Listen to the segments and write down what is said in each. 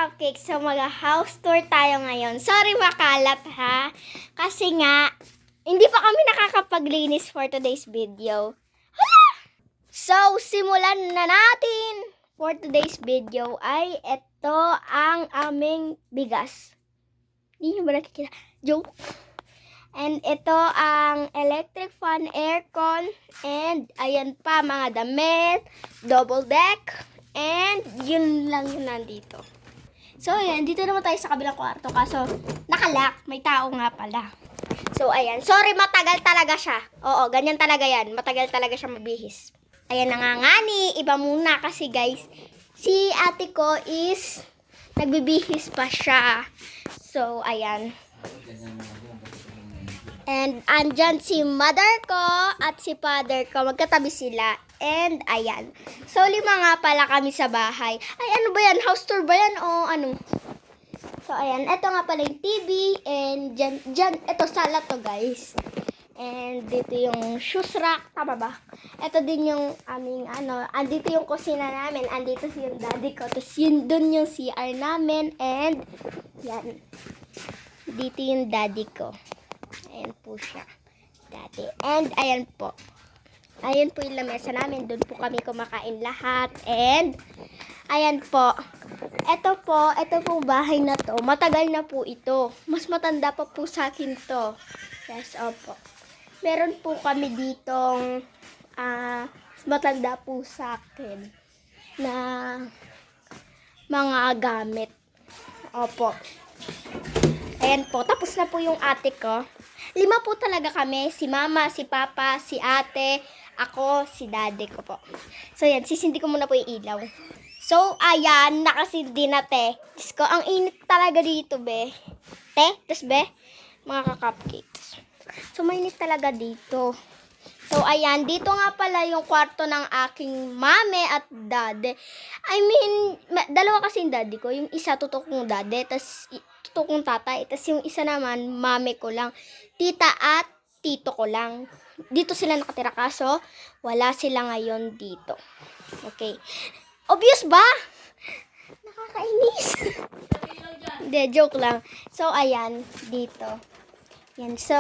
cupcakes, so mag-house tour tayo ngayon. Sorry makalat ha, kasi nga, hindi pa kami nakakapaglinis for today's video. Hala! So, simulan na natin. For today's video ay ito ang aming bigas. Hindi nyo ba nakikita? Joke. And ito ang electric fan, aircon, and ayan pa mga damit, double deck, and yun lang yun nandito. So ayan, dito naman tayo sa kabilang kwarto kaso nakalock, may tao nga pala. So ayan, sorry matagal talaga siya. Oo, ganyan talaga yan, matagal talaga siya mabihis. Ayan nangangani, iba muna kasi guys, si ate ko is nagbibihis pa siya. So ayan. And andyan si mother ko at si father ko. Magkatabi sila. And ayan. So, 5 nga pala kami sa bahay. Ay, ano ba yan? House tour ba yan? O ano? So, ayan. Ito nga pala yung TV. And dyan, ito sala to guys. And dito yung shoes rack. Tama ba? Ito din yung aming ano. Andito yung kusina namin. Andito yung daddy ko. Tapos yun dun yung CR namin. And yan. Dito yung daddy ko. Ayan po siya. Dati. And ayan po. Ayan po yung lamesa namin. Doon po kami kumakain lahat. And ayan po. Ito po bahay na to. Matagal na po ito. Mas matanda pa po sa akin to. Yes, opo. Meron po kami ditong matanda po sa akin na mga gamit. Opo. Ayan po. Tapos na po yung ate ko. 5 po talaga kami. Si mama, si papa, si ate, ako, si daddy ko po. So, yan. Sisindi ko muna po yung ilaw. So, ayan. Nakasindi na, te. Diyos ko, ang init talaga dito, be. Te, tas be, mga cupcakes. So, mainit talaga dito. So, ayan. Dito nga pala yung kwarto ng aking mame at daddy. I mean, dalawa kasi yung daddy ko. Yung isa, tutok kong daddy. Tas, tutok kong tatay. Tas, yung isa naman, mame ko lang. Tita at tito ko lang. Dito sila nakatira kaso wala sila ngayon dito. Okay. Obvious ba? Nakakainis. Hindi, joke lang. So, ayan. Dito. Yan. So,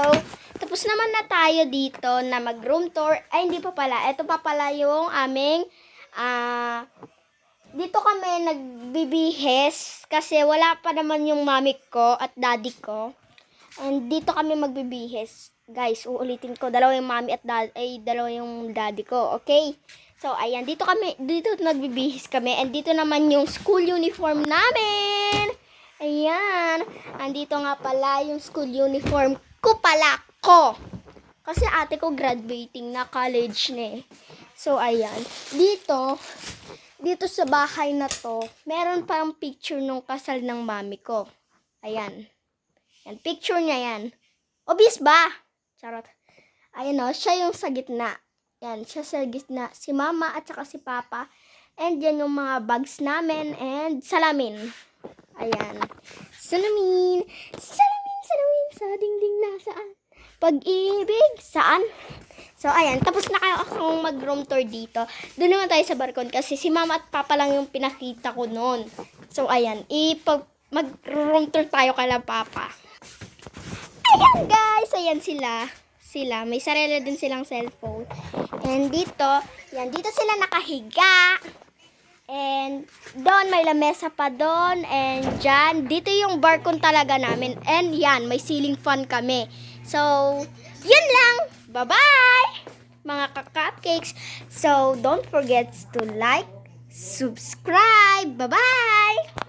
tapos naman na tayo dito na mag-room tour. Ay, hindi pa pala. Ito pa pala yung aming dito kami nagbibihis kasi wala pa naman yung mami ko at daddy ko. And dito kami magbibihis. Guys, uulitin ko. 2 yung mami at daddy, 2 yung daddy ko. Okay? So, ayan. Dito nagbibihis kami. And dito naman yung school uniform namin. Ayan. Andito nga pala yung school uniform ko pala ko. Kasi ate ko graduating na, college na eh. So, ayan. Dito sa bahay na to, meron parang picture nung kasal ng mami ko. Ayan. Yan, picture niya yan. Obvious ba? Charot. Ayan o, siya yung sa gitna. Yan, siya sa gitna. Si mama at saka si papa. And yan yung mga bags namin and salamin. Ayan. Salamin. Salamin sa dingding na saan? Pag-ibig saan? So, ayan. Tapos na kayo akong mag-room tour dito. Doon naman tayo sa balkon kasi si mama at papa lang yung pinakita ko noon. So, ayan. Mag-room tour tayo kala papa. Ayan guys, ayan sila. May sarili din silang cellphone. And dito sila nakahiga. And doon may lamesa pa doon. And dyan, dito yung balkon talaga namin. And yan, may ceiling fan kami. So, yun lang. Bye-bye! Mga cupcakes. So, don't forget to like, subscribe. Bye-bye!